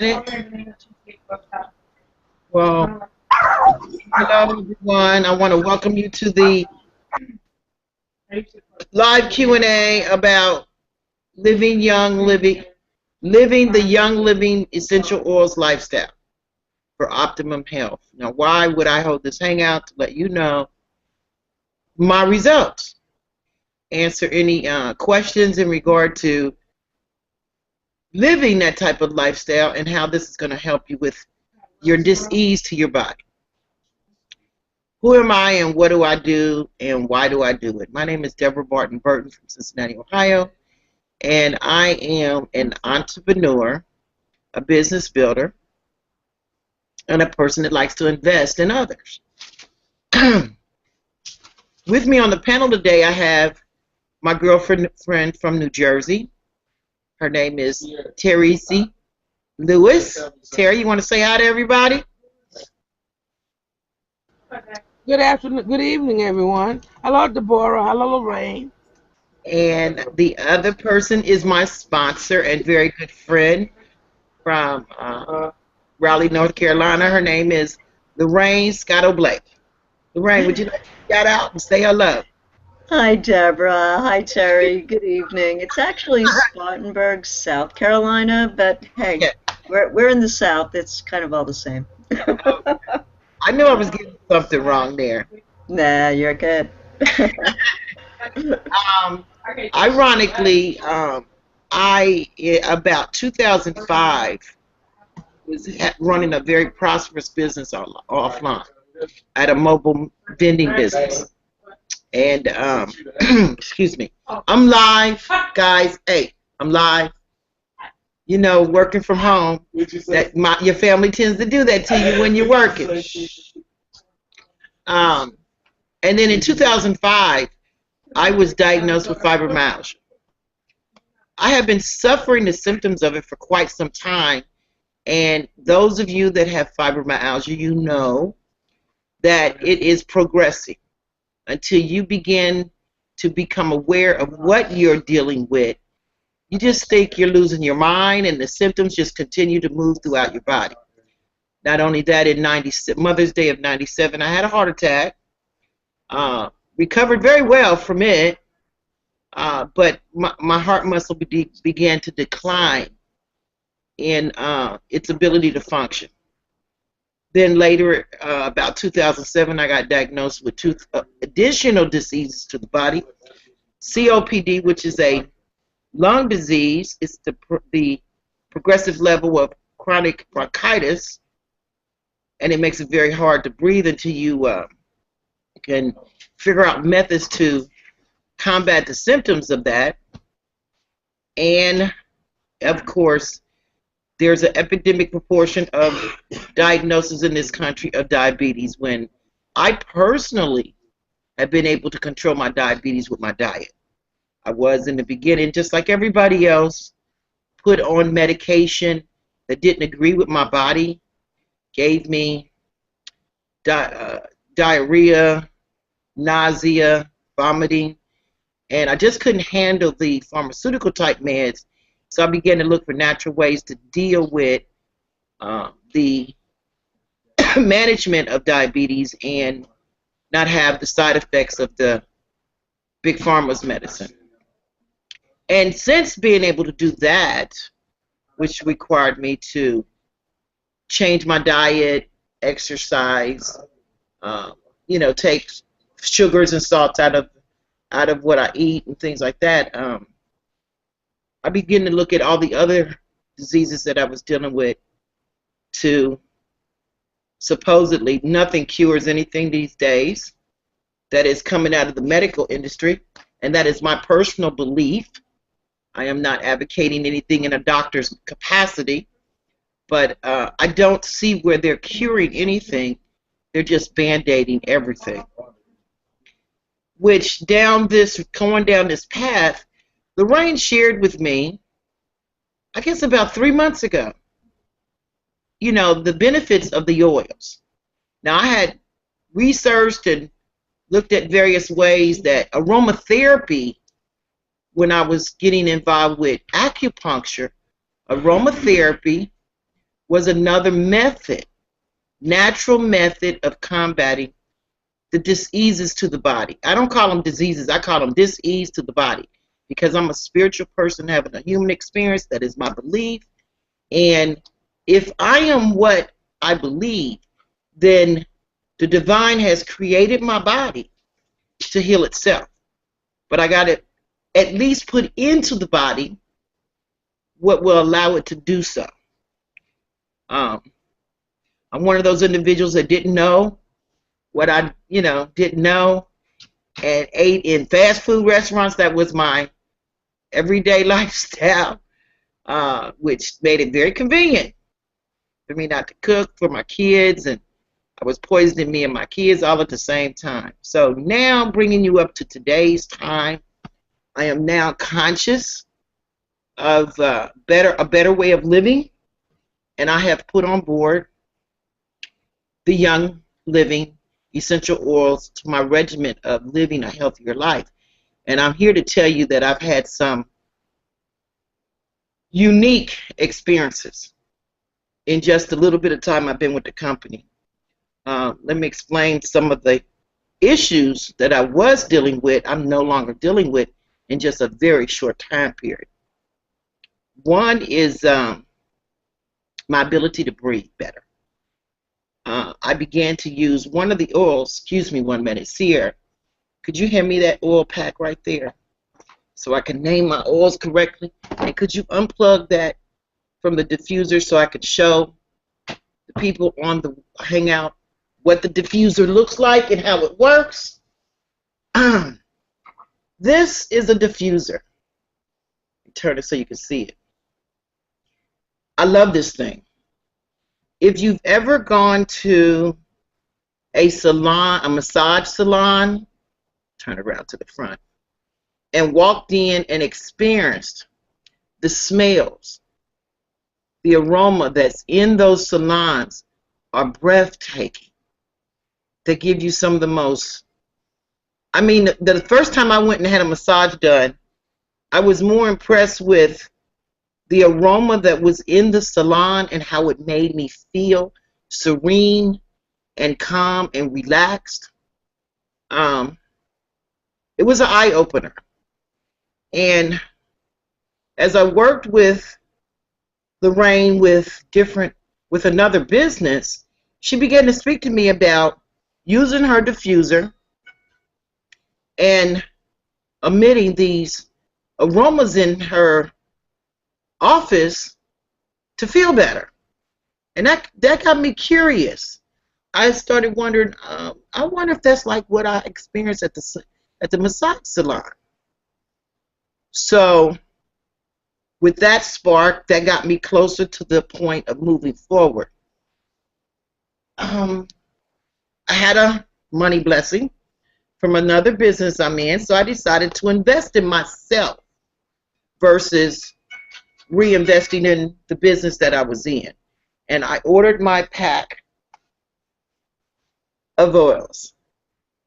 Well, hello everyone. I want to welcome you to the live Q&A about living the young living essential oils lifestyle for optimum health. Now, why would I hold this hangout? To let you know my results, answer any questions in regard to living that type of lifestyle and how this is going to help you with your dis-ease to your body. Who am I and what do I do and why do I do it? My name is Deborah Barton Burton from Cincinnati, Ohio, and I am an entrepreneur, a business builder, and a person that likes to invest in others. With me on the panel today, I have my girlfriend from New Jersey. Her name is Teresi Lewis. Terry, you want to say hi to everybody? Good afternoon, good evening, everyone. Hello, Deborah. Hello, Lorraine. And the other person is my sponsor and very good friend from Raleigh, North Carolina. Her name is Lorraine Scotto Blake. Lorraine, would you like to shout out and say hello? Hi, Deborah. Hi, Terry. Good evening. It's actually Spartanburg, South Carolina, but hey, Yeah. we're in the South. It's kind of all the same. I knew I was getting something wrong there. Nah, you're good. Ironically, about 2005 was running a very prosperous business offline at a mobile vending business. And excuse me, I'm live, guys. Hey, I'm live. You know, working from home. Your family tends to do that to you when you're working. And then in 2005, I was diagnosed with fibromyalgia. I have been suffering the symptoms of it for quite some time. And those of you that have fibromyalgia, you know that it is progressing until you begin to become aware of what you're dealing with. You just think you're losing your mind, and the symptoms just continue to move throughout your body. Not only that, in Mother's Day of 97, I had a heart attack. Recovered very well from it, but my heart muscle began to decline in its ability to function. Then later, about 2007, I got diagnosed with two additional diseases to the body. COPD, which is a lung disease. It's the progressive level of chronic bronchitis, and it makes it very hard to breathe until you can figure out methods to combat the symptoms of that. And, of course, there's an epidemic proportion of diagnoses in this country of diabetes, when I personally have been able to control my diabetes with my diet. I was in the beginning, just like everybody else, put on medication that didn't agree with my body, gave me diarrhea, nausea, vomiting, and I just couldn't handle the pharmaceutical type meds. So I began to look for natural ways to deal with the management of diabetes and not have the side effects of the big pharma's medicine. And since being able to do that, which required me to change my diet, exercise, take sugars and salts out of what I eat and things like that, I began to look at all the other diseases that I was dealing with. To supposedly nothing cures anything these days. That is coming out of the medical industry, and that is my personal belief. I am not advocating anything in a doctor's capacity, but I don't see where they're curing anything. They're just band-aiding everything. Which going down this path, Lorraine shared with me, I guess about 3 months ago, the benefits of the oils. Now, I had researched and looked at various ways that aromatherapy, when I was getting involved with acupuncture, aromatherapy was another method, natural method of combating the diseases to the body. I don't call them diseases, I call them disease to the body, because I'm a spiritual person having a human experience. That is my belief. And if I am what I believe, then the divine has created my body to heal itself. But I got to at least put into the body what will allow it to do so. I'm one of those individuals that didn't know what I, didn't know, and ate in fast food restaurants. That was my everyday lifestyle, which made it very convenient for me not to cook for my kids, and I was poisoning me and my kids all at the same time. So now, bringing you up to today's time, I am now conscious of a better way of living, and I have put on board the Young Living essential oils to my regimen of living a healthier life. And I'm here to tell you that I've had some unique experiences in just a little bit of time I've been with the company. Let me explain some of the issues that I was dealing with, I'm no longer dealing with in just a very short time period. One is my ability to breathe better. I began to use one of the oils. Excuse me 1 minute. Sierra, could you hand me that oil pack right there so I can name my oils correctly? And could you unplug that from the diffuser so I could show the people on the hangout what the diffuser looks like and how it works? This is a diffuser. Turn it so you can see it. I love this thing. If you've ever gone to a salon, a massage salon, turn around to the front, and walked in and experienced the smells, the aroma that's in those salons are breathtaking. They give you some of the most, the first time I went and had a massage done, I was more impressed with the aroma that was in the salon and how it made me feel serene and calm and relaxed. It was an eye-opener. And as I worked with Lorraine with another business, she began to speak to me about using her diffuser and emitting these aromas in her office to feel better. And that got me curious. I started wondering, I wonder if that's like what I experienced at the massage salon. So with that spark, that got me closer to the point of moving forward. I had a money blessing from another business I'm in, so I decided to invest in myself versus reinvesting in the business that I was in. And I ordered my pack of oils.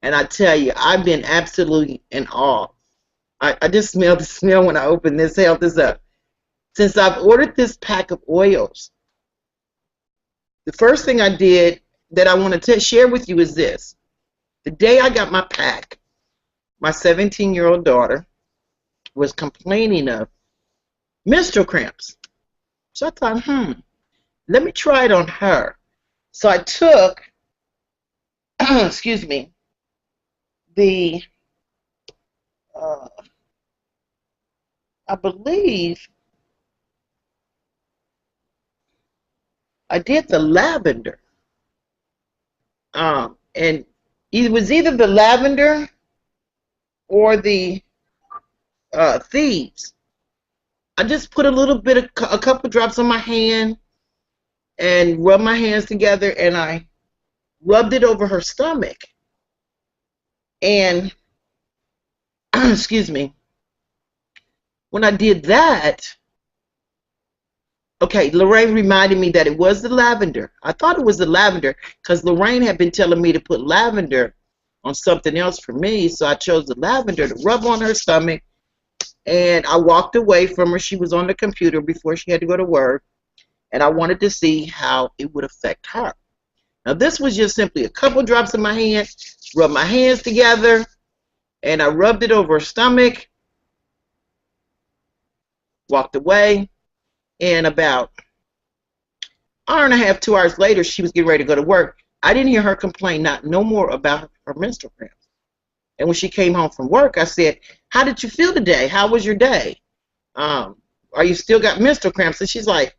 And I tell you, I've been absolutely in awe. I just smell the smell when I open this. Held this up. Since I've ordered this pack of oils, the first thing I did that I want to share with you is this. The day I got my pack, my 17-year-old daughter was complaining of menstrual cramps. So I thought, let me try it on her. So I took, excuse me, I believe I did the lavender. And it was either the lavender or the thieves. I just put a couple drops on my hand and rubbed my hands together, and I rubbed it over her stomach. And, excuse me, when I did that, okay, Lorraine reminded me that it was the lavender. I thought it was the lavender because Lorraine had been telling me to put lavender on something else for me, so I chose the lavender to rub on her stomach, and I walked away from her. She was on the computer before she had to go to work, and I wanted to see how it would affect her. Now, this was just simply a couple drops in my hand, rub my hands together, and I rubbed it over her stomach, walked away, and about an hour and a half, 2 hours later, she was getting ready to go to work. I didn't hear her complain no more about her menstrual cramps. And when she came home from work, I said, "How did you feel today? How was your day? Are you still got menstrual cramps?" And she's like,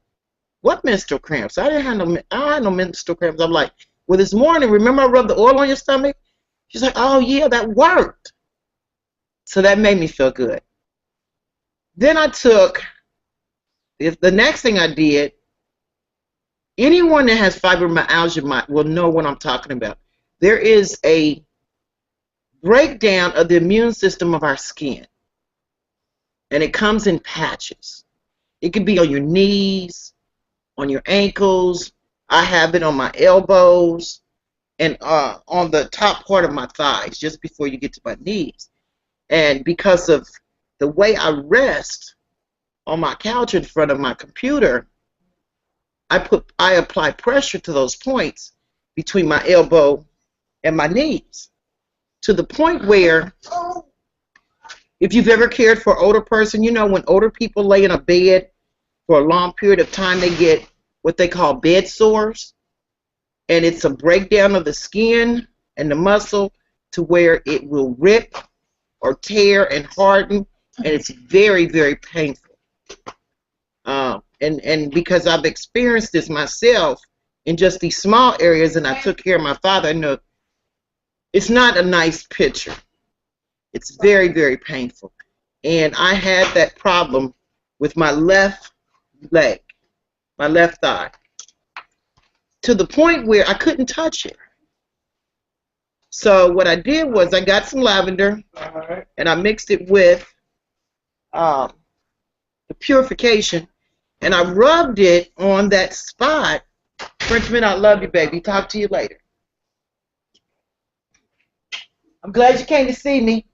"What menstrual cramps? I don't have no menstrual cramps." I'm like, "Well, this morning, remember I rubbed the oil on your stomach?" She's like, "Oh yeah, that worked." So that made me feel good. Then the next thing I did, anyone that has fibromyalgia will know what I'm talking about. There is a breakdown of the immune system of our skin, and it comes in patches. It could be on your knees, on your ankles. I have it on my elbows and on the top part of my thighs, just before you get to my knees. And because of the way I rest on my couch in front of my computer, I apply pressure to those points between my elbow and my knees, to the point where, if you've ever cared for an older person, you know when older people lay in a bed for a long period of time, they get what they call bed sores, and it's a breakdown of the skin and the muscle to where it will rip or tear and harden, and it's very, very painful. And because I've experienced this myself in just these small areas, and I took care of my father, I know it's not a nice picture. It's very, very painful. And I had that problem with my left leg, my left thigh, to the point where I couldn't touch it. So what I did was I got some lavender and I mixed it with the purification, and I rubbed it on that spot. Frenchman, I love you, baby. Talk to you later. I'm glad you came to see me.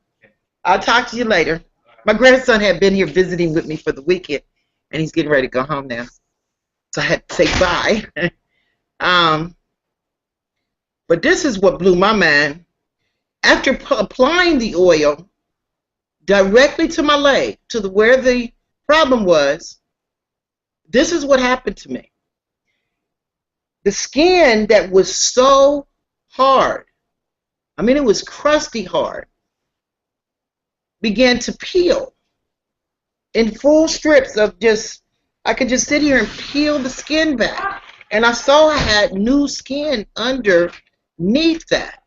I'll talk to you later. My grandson had been here visiting with me for the weekend, and he's getting ready to go home now. So I had to say bye. But this is what blew my mind. After applying the oil directly to my leg, to where the problem was, this is what happened to me. The skin that was so hard, I mean, it was crusty hard, began to peel in full strips of just, I could just sit here and peel the skin back. And I saw I had new skin underneath that.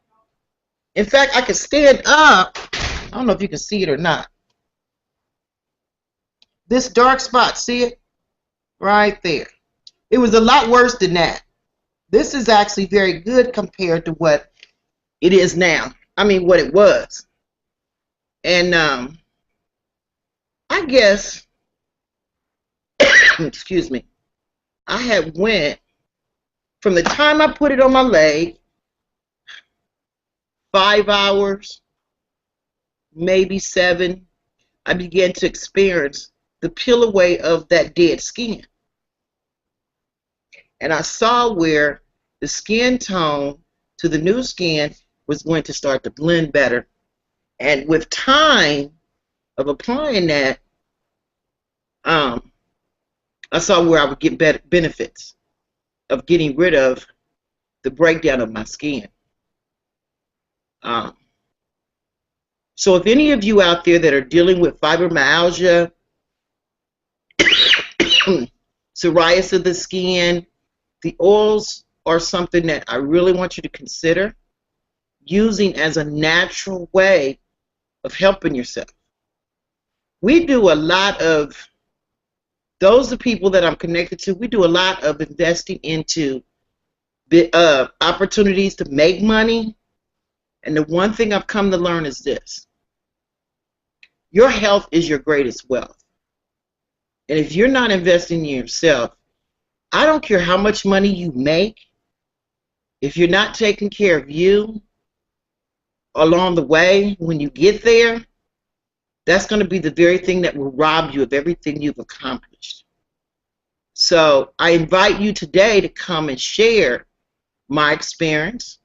In fact, I could stand up. I don't know if you can see it or not. This dark spot, see it? Right there. It was a lot worse than that. This is actually very good compared to what it is now. I mean, what it was. And I guess, excuse me, I had went, from the time I put it on my leg, 5 hours, maybe 7, I began to experience the peel away of that dead skin. And I saw where the skin tone to the new skin was going to start to blend better. And with time of applying that, I saw where I would get better benefits of getting rid of the breakdown of my skin. So if any of you out there that are dealing with fibromyalgia, psoriasis of the skin, the oils are something that I really want you to consider using as a natural way of helping yourself. We do a lot of, those are people that I'm connected to, we do a lot of investing into opportunities to make money. And the one thing I've come to learn is this: your health is your greatest wealth. And if you're not investing in yourself, I don't care how much money you make, if you're not taking care of you along the way, when you get there, that's going to be the very thing that will rob you of everything you've accomplished. So I invite you today to come and share my experience.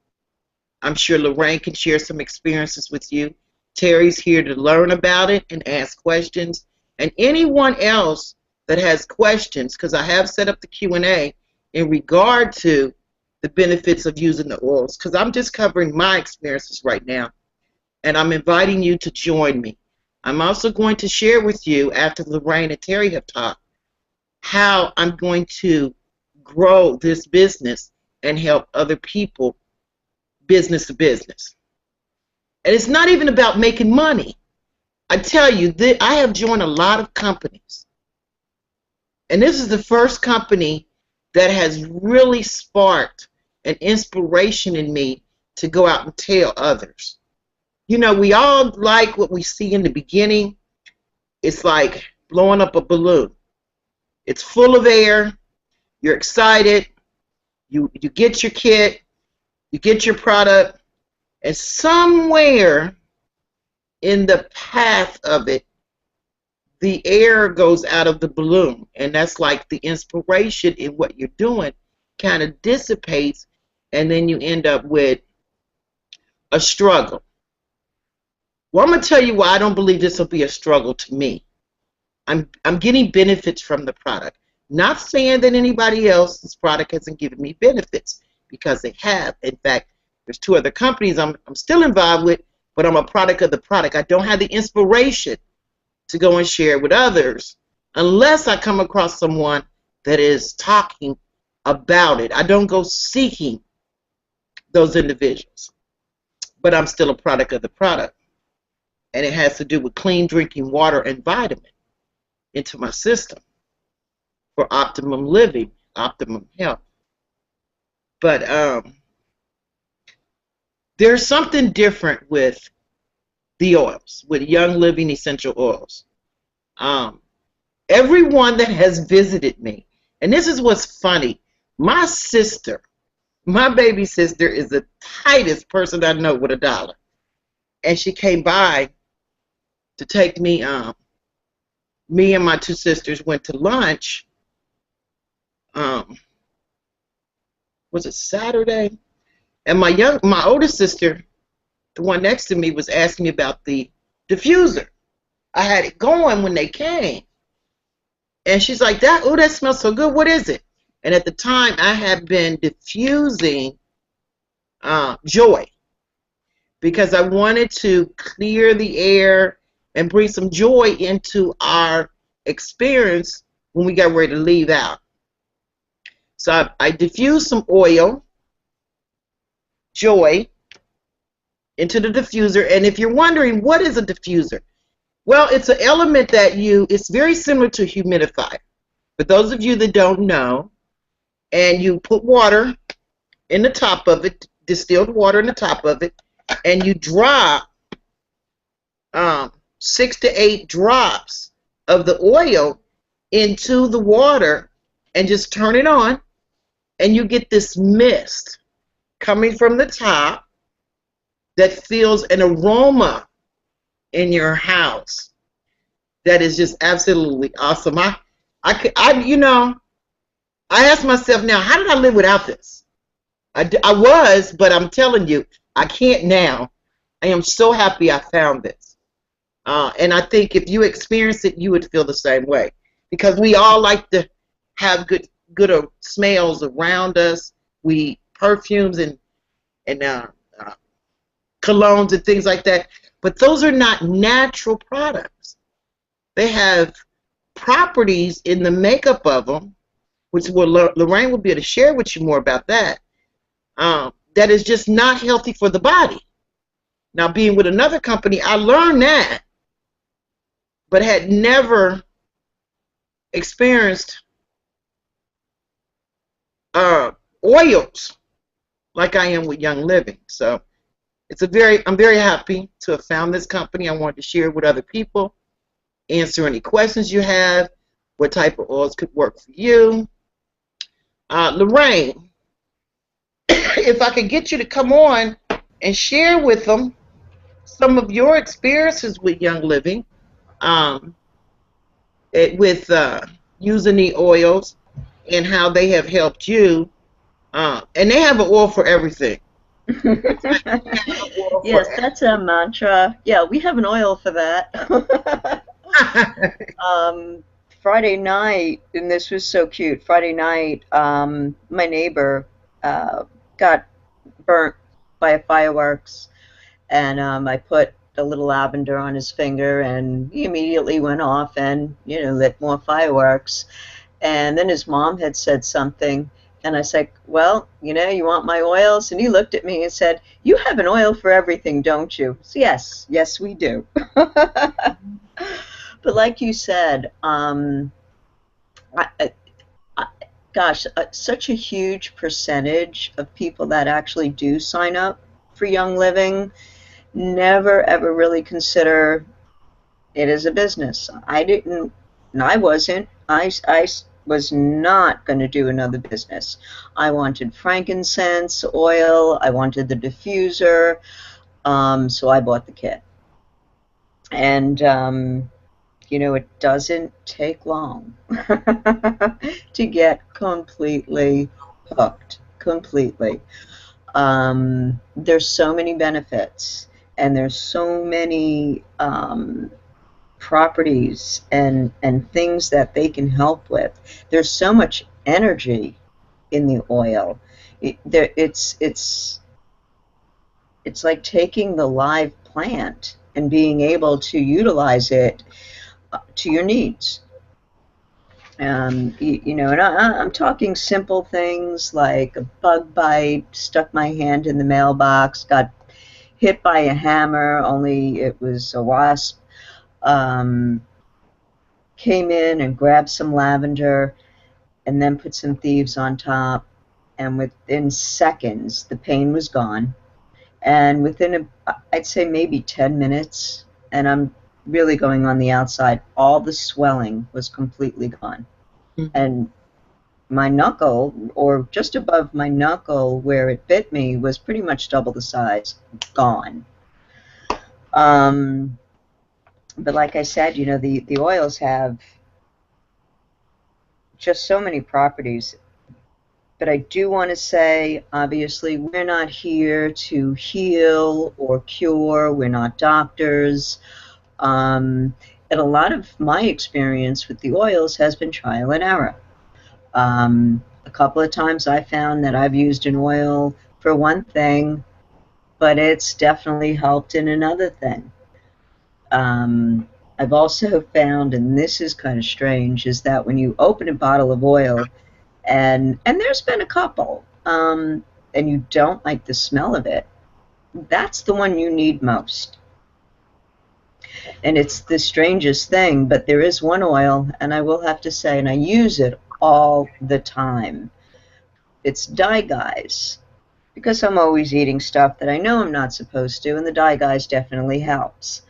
I'm sure Lorraine can share some experiences with you. Terry's here to learn about it and ask questions. And anyone else that has questions, because I have set up the Q&A in regard to the benefits of using the oils, because I'm just covering my experiences right now. And I'm inviting you to join me. I'm also going to share with you, after Lorraine and Terry have talked, how I'm going to grow this business and help other people business to business. And it's not even about making money. I tell you, I have joined a lot of companies. And this is the first company that has really sparked an inspiration in me to go out and tell others. You know, we all like what we see in the beginning. It's like blowing up a balloon. It's full of air. You're excited. You get your kit. You get your product. And somewhere in the path of it, the air goes out of the balloon. And that's like the inspiration in what you're doing kind of dissipates. And then you end up with a struggle. Well, I'm going to tell you why I don't believe this will be a struggle to me. I'm getting benefits from the product. Not saying that anybody else's product hasn't given me benefits, because they have. In fact, there's 2 other companies I'm still involved with, but I'm a product of the product. I don't have the inspiration to go and share with others unless I come across someone that is talking about it. I don't go seeking those individuals, but I'm still a product of the product. And it has to do with clean drinking water and vitamin into my system for optimum living, optimum health. But there's something different with the oils, with Young Living essential oils. Everyone that has visited me, and this is what's funny, my sister, my baby sister, is the tightest person I know with $1. And she came by to take me, me and my 2 sisters went to lunch. Was it Saturday? And my oldest sister, the one next to me, was asking me about the diffuser. I had it going when they came. And she's like, oh, that smells so good. What is it? And at the time, I had been diffusing Joy, because I wanted to clear the air and bring some joy into our experience when we got ready to leave out. So I diffused some oil, Joy, into the diffuser. And if you're wondering, what is a diffuser? Well, it's an element that it's very similar to a humidifier. For those of you that don't know, and you put water in the top of it, distilled water in the top of it, and you drop 6 to 8 drops of the oil into the water and just turn it on, and you get this mist coming from the top that fills an aroma in your house that is just absolutely awesome. I asked myself, now, how did I live without this? I was, but I'm telling you, I can't now. I am so happy I found this. And I think if you experience it, you would feel the same way, because we all like to have good smells around us. Perfumes and colognes and things like that, but those are not natural products. They have properties in the makeup of them, which Lorraine will be able to share with you more about that, that is just not healthy for the body. Now, being with another company, I learned that, but had never experienced oils like I am with Young Living. So I'm very happy to have found this company. I wanted to share it with other people, answer any questions you have, what type of oils could work for you. Lorraine, if I could get you to come on and share with them some of your experiences with Young Living, with using the oils. and how they have helped you. And they have an oil for everything. It's like they have an oil for Yes, that's a mantra. Yeah, we have an oil for that. everything. Um, Friday night, and this was so cute. Friday night, my neighbor got burnt by a fireworks, and I put a little lavender on his finger, and he immediately went off and lit more fireworks. And then his mom had said something, and I said, "Well, you want my oils?" And he looked at me and said, "You have an oil for everything, don't you?" So yes, yes, we do. But like you said, I, I, gosh, such a huge percentage of people that actually do sign up for Young Living never ever really consider it as a business. I didn't, and I wasn't. I was not going to do another business. I wanted frankincense oil. I wanted the diffuser. So I bought the kit. And it doesn't take long to get completely hooked. Completely. There's so many benefits, and there's so many properties and things that they can help with. There's so much energy in the oil. It's like taking the live plant and being able to utilize it to your needs. And I'm talking simple things like a bug bite, stuck my hand in the mailbox, got hit by a hammer, only it was a wasp. Um, Came in and grabbed some lavender and then put some thieves on top, and within seconds the pain was gone. And within I'd say maybe 10 minutes, and I'm really going on the outside, all the swelling was completely gone. And my knuckle, or just above my knuckle where it bit me, was pretty much double the size, gone. But like I said, the oils have just so many properties. But I do want to say, obviously, we're not here to heal or cure. We're not doctors. And a lot of my experience with the oils has been trial and error. A couple of times I found that I've used an oil for one thing, but it's definitely helped in another thing. I've also found, and this is kind of strange, is that when you open a bottle of oil, and there's been a couple, and you don't like the smell of it, that's the one you need most. And it's the strangest thing, but there is one oil, and I will have to say, and I use it all the time. It's Dye Guys, because I'm always eating stuff that I know I'm not supposed to, and the Dye Guys definitely helps.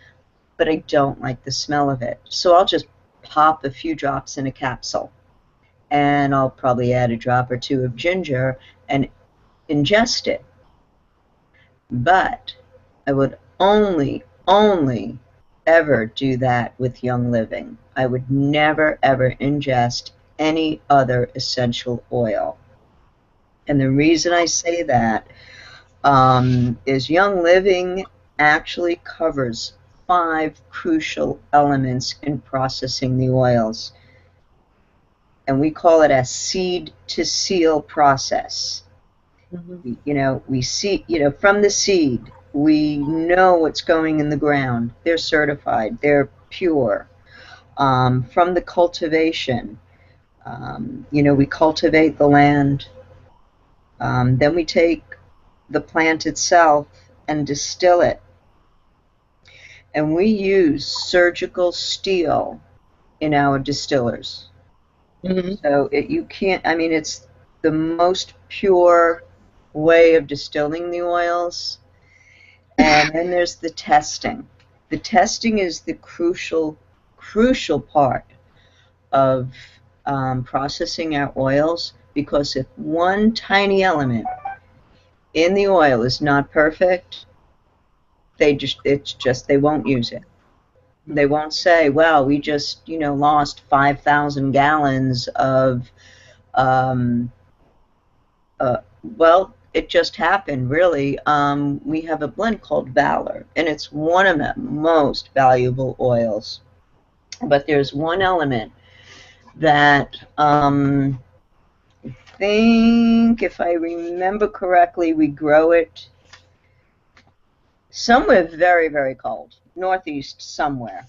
But I don't like the smell of it, so I'll just pop a few drops in a capsule, and I'll probably add a drop or two of ginger and ingest it. But I would only ever do that with Young Living. I would never ever ingest any other essential oil. And the reason I say that is Young Living actually covers 5 crucial elements in processing the oils. And we call it a seed to seal process. We see, from the seed, we know what's going in the ground. They're certified. They're pure. From the cultivation, we cultivate the land. Then we take the plant itself and distill it. And we use surgical steel in our distillers. So you can't, it's the most pure way of distilling the oils. And then there's the testing. The testing is the crucial part of processing our oils, because if one tiny element in the oil is not perfect, they won't use it. They won't say, well, we just lost 5,000 gallons of Um, well, it just happened, really. We have a blend called Valor, and it's one of the most valuable oils. But there's one element that I think, if I remember correctly, we grow it somewhere very, very cold, northeast somewhere.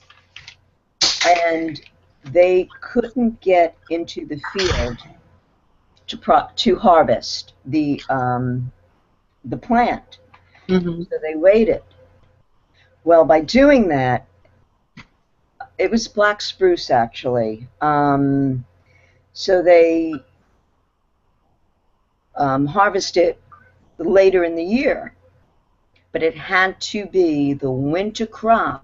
And they couldn't get into the field to harvest the plant. Hmm. So they waited. Well, by doing that, it was black spruce actually. So they harvested later in the year, but it had to be the winter crop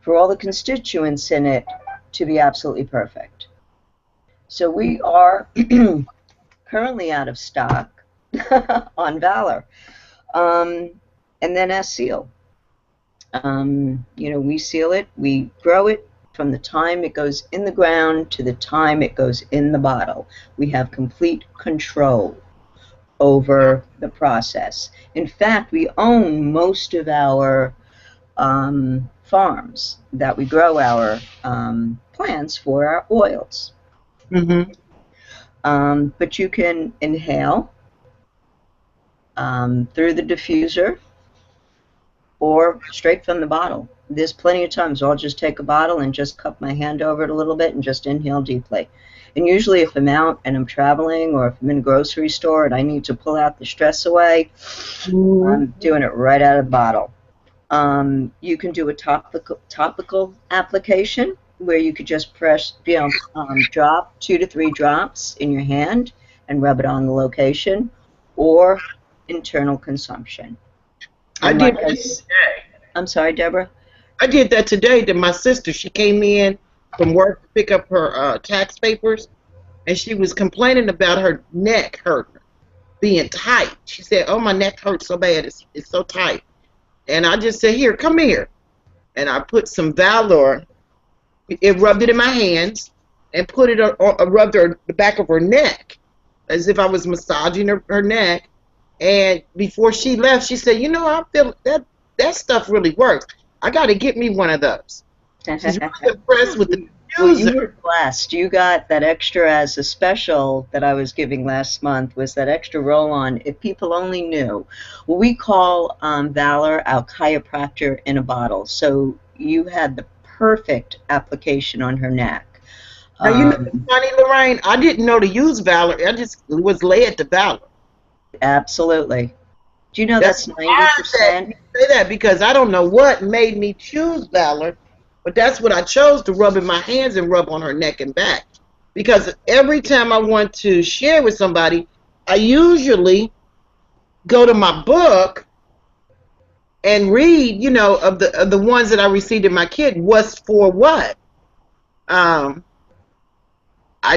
for all the constituents in it to be absolutely perfect. So we are currently out of stock on Valor. And then as seal. We seal it, we grow it from the time it goes in the ground to the time it goes in the bottle. We have complete control over the process. In fact, we own most of our farms that we grow our plants for our oils. Hmm. But you can inhale through the diffuser or straight from the bottle. There's plenty of times I'll just take a bottle and just cup my hand over it a little bit and just inhale deeply. And usually if I'm out and I'm traveling or if I'm in a grocery store and I need to pull out the stress away, I'm doing it right out of the bottle. You can do a topical application where you could just drop 2 to 3 drops in your hand and rub it on the location, or internal consumption. I And did like that today. I'm sorry, Deborah? I did that today to my sister. She came in from work to pick up her tax papers, and she was complaining about her neck hurt, being tight. She said, "Oh, my neck hurts so bad. It's so tight." And I just said, "Here, come here." And I put some Valor. It rubbed it in my hands and put it rubbed the back of her neck as if I was massaging her neck. And before she left, she said, I feel that stuff really works. I got to get me one of those. She's really impressed with the Well, you diffuser. were blessed. You got that extra as a special that I was giving last month, was that extra roll-on. If people only knew. Well, we call Valor our chiropractor in a bottle. So you had the perfect application on her neck. Now, what's funny, Lorraine? I didn't know to use Valor. I just was led to Valor. Absolutely. Do you know that's Odd 90%? you say that because I don't know what made me choose Valor, but that's what I chose to rub in my hands and rub on her neck and back. Because every time I want to share with somebody, I usually go to my book and read, of the ones that I received in my kit, what's for what. I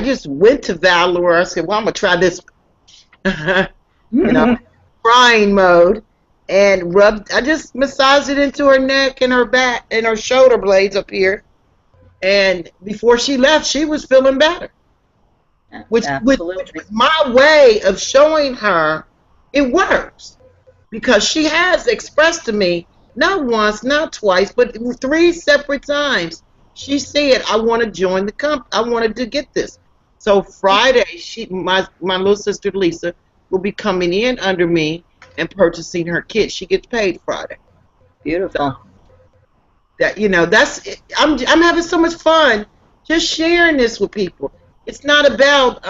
just went to Valor. I said, well, I'm gonna try this. Crying mode, and I just massaged it into her neck and her back and her shoulder blades up here. And before she left, she was feeling better. Which Absolutely. was my way of showing her it works. Because she has expressed to me, not once, not twice, but 3 separate times, she said, I want to join the company. I wanted to get this. So Friday, my little sister Lisa will be coming in under me and purchasing her kit. She gets paid Friday. Beautiful. That I'm having so much fun just sharing this with people. It's not about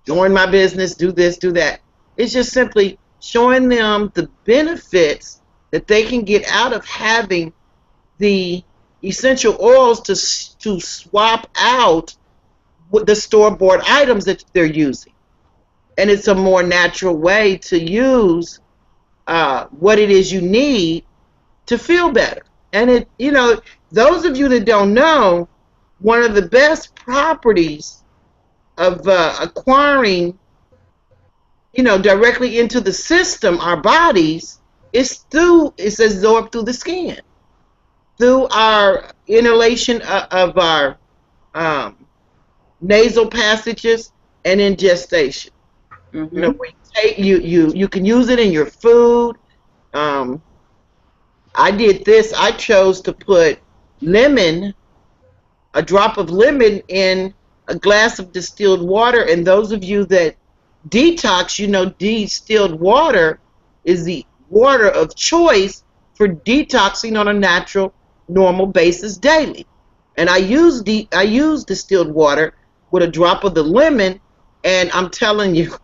join my business, do this, do that. It's just simply showing them the benefits that they can get out of having the essential oils to swap out with the store-bought items that they're using. And it's a more natural way to use what it is you need to feel better. And those of you that don't know, one of the best properties of acquiring, directly into the system, our bodies, it's absorbed through the skin, through our inhalation of our nasal passages, and in gestation. You know, Mhm. we take you can use it in your food. Um, I did this. I chose to put lemon, a drop of lemon in a glass of distilled water. And those of you that detox, you know, distilled water is the water of choice for detoxing on a natural, normal basis daily. And I use distilled water with a drop of the lemon, and I'm telling you,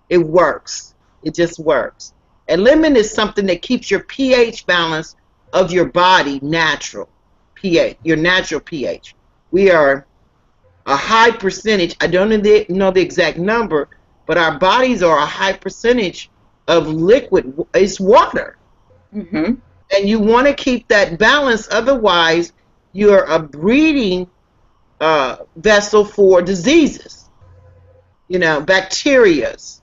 it works. It just works. And lemon is something that keeps your pH balance of your body natural. pH, your natural pH. We are a high percentage, I don't know the exact number, but our bodies are a high percentage of liquid. It's water. Mhm. And you want to keep that balance, otherwise you're a breeding vessel for diseases, you know, bacterias.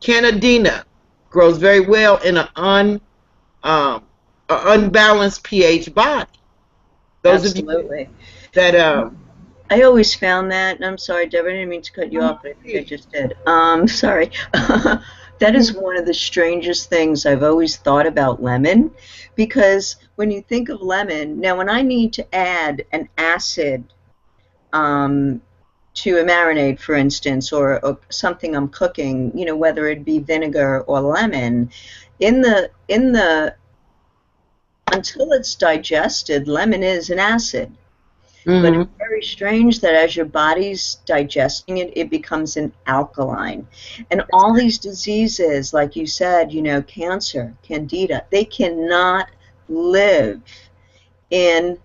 Candida grows very well in um, an unbalanced pH body. Those of you Absolutely. that I always found that, and I'm sorry, Deborah, I didn't mean to cut you off, but I think I just did. Sorry. That is one of the strangest things I've always thought about lemon, because when you think of lemon, now when I need to add an acid um, to a marinade, for instance, or something I'm cooking, you know, whether it be vinegar or lemon, in the until it's digested, lemon is an acid. But it's mhm. very strange that as your body's digesting it, it becomes an alkaline. And all these diseases, like you said, you know, cancer, candida, they cannot live in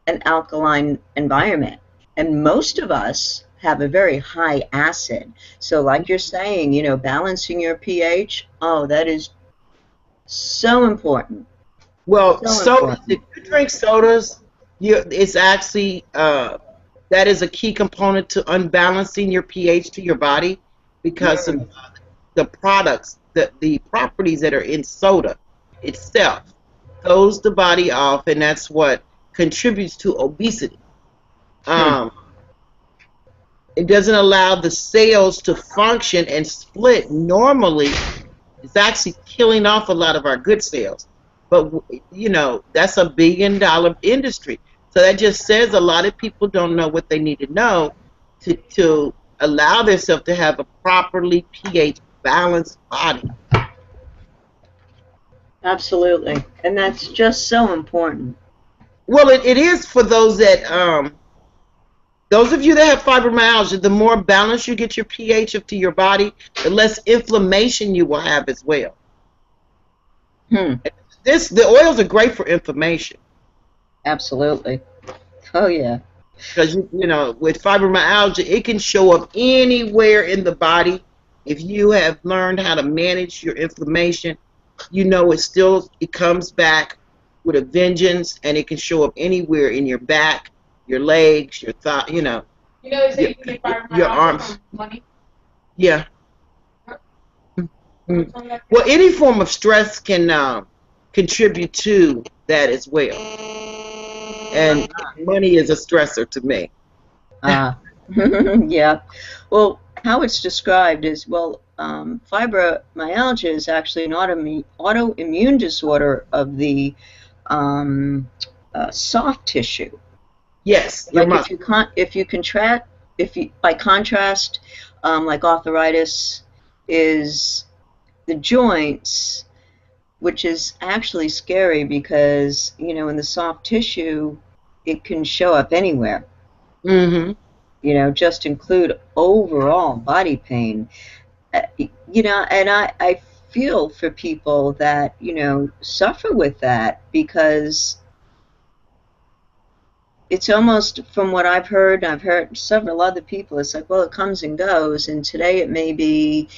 an alkaline environment. And most of us have a very high acid. So, like you're saying, you know, balancing your pH, oh, that is so important. Well, So sodas. If important. you drink sodas, it's actually that is a key component to unbalancing your pH to your body because of Mm. the products, the properties that are in soda itself throws the body off, and that's what contributes to obesity. Hmm. Um, it doesn't allow the cells to function and split normally. It's actually killing off a lot of our good cells. But you know, that's a $1 billion industry. So that just says a lot of people don't know what they need to know to allow themselves to have a properly pH balanced body. Absolutely. And that's just so important. Well, it is for those of you that have fibromyalgia. The more balanced you get your pH to your body, the less inflammation you will have as well. Hmm. The oils are great for inflammation. Absolutely. Oh, yeah. Because you know, with fibromyalgia, it can show up anywhere in the body. If you have learned how to manage your inflammation, you know it comes back with a vengeance, and it can show up anywhere in your back, your legs, your thigh. You know, they say your, you can get your fibromyalgia arms. from money. Yeah. What's Mm. on that? Well, any form of stress can contribute to that as well, and money is a stressor to me. Ah, yeah. Well, how it's described is, well, fibromyalgia is actually an autoimmune disorder of the um, soft tissue. Yes, your Like muscle. if you contract, if you by contrast, like arthritis is the joints, which is actually scary because, you know, in the soft tissue, it can show up anywhere. Hmm. You know, just include overall body pain. You know, and I feel for people that, you know, suffer with that because it's almost from what I've heard several other people, it's like, well, it comes and goes, and today it may be,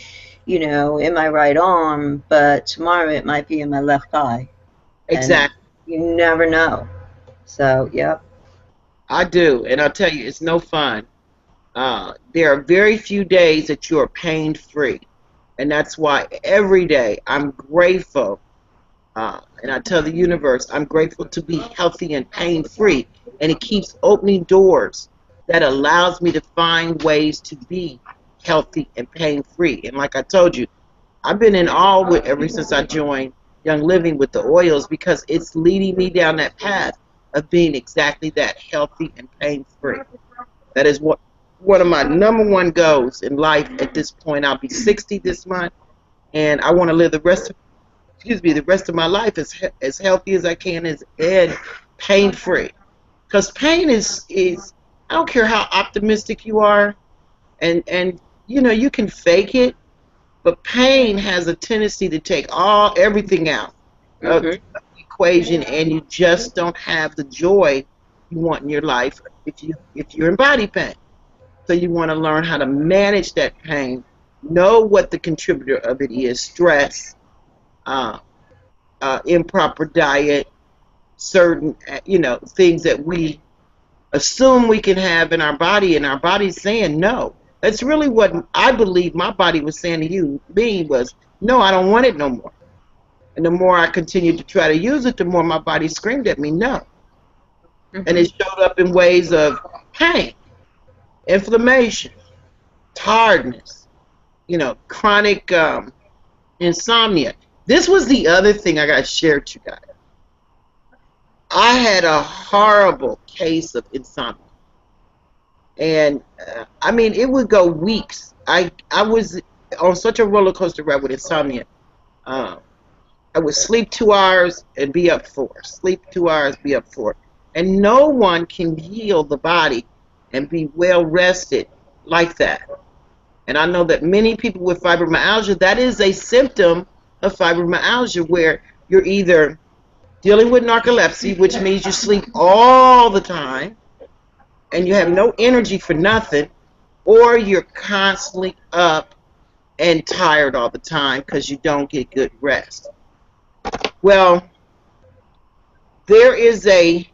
you know, in my right arm, but tomorrow it might be in my left thigh, and Exactly. you never know. So, yep. I do, and I'll tell you, it's no fun. There are very few days that you are pain free, and that's why every day I'm grateful. And I tell the universe, I'm grateful to be healthy and pain free, and it keeps opening doors that allows me to find ways to be healthy and pain free. And like I told you, I've been in awe with ever since I joined Young Living with the oils, because it's leading me down that path of being exactly that, healthy and pain free. That is what one of my number one goals in life at this point. I'll be 60 this month, and I want to live the rest of my life as healthy as I can, and pain free. Because pain is I don't care how optimistic you are, and you can fake it, but pain has a tendency to take everything out of the equation, and you just don't have the joy you want in your life if you're in body pain. So you want to learn how to manage that pain, know what the contributor of it is: stress, uh, improper diet, certain things that we assume we can have in our body, and our body's saying no. That's really what I believe my body was saying to me was, no, I don't want it no more. And the more I continued to try to use it, the more my body screamed at me no. And it showed up in ways of pain, inflammation, tiredness, chronic insomnia. This was the other thing I got to share with you guys. I had a horrible case of insomnia. And I mean, it would go weeks. I was on such a roller coaster ride with insomnia. I would sleep 2 hours and be up 4. Sleep 2 hours, be up 4. And no one can heal the body and be well rested like that. And I know that many people with fibromyalgia, that is a symptom of fibromyalgia, where you're either dealing with narcolepsy, which means you sleep all the time and you have no energy for nothing, or you're constantly up and tired all the time because you don't get good rest. Well, there is the